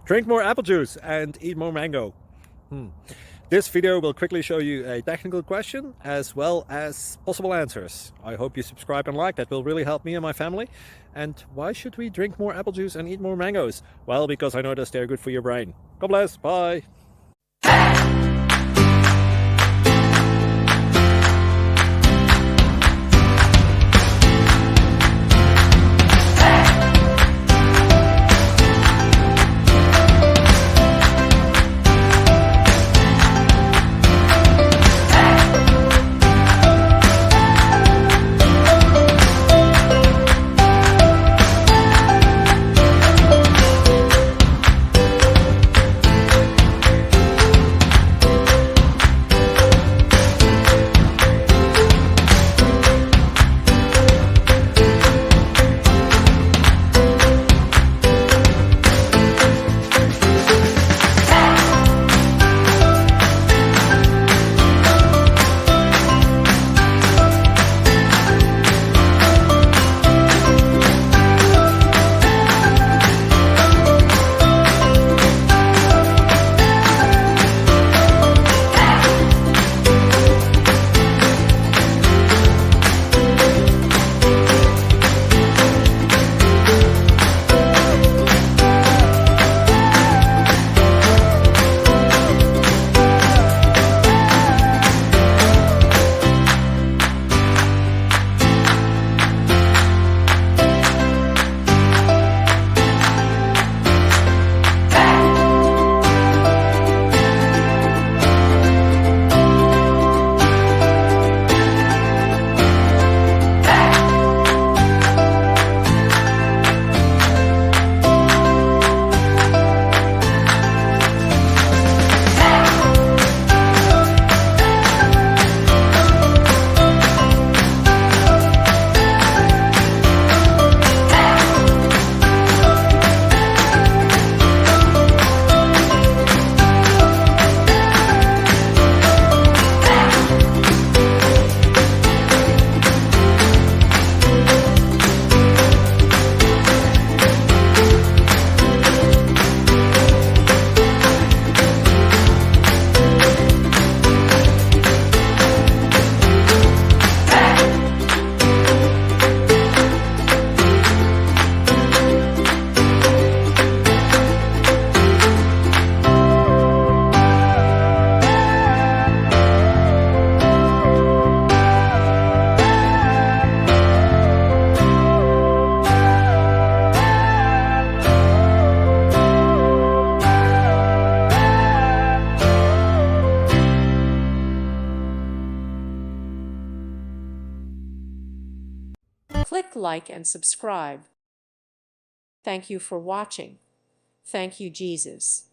Drink more apple juice and eat more mango. This video will quickly show you a technical question as well as possible answers. I hope you subscribe and like, that will really help me and my family. And why should we drink more apple juice and eat more mangoes? Well, because I noticed they're good for your brain. God bless, bye. Click like and subscribe. Thank you for watching. Thank you, Jesus.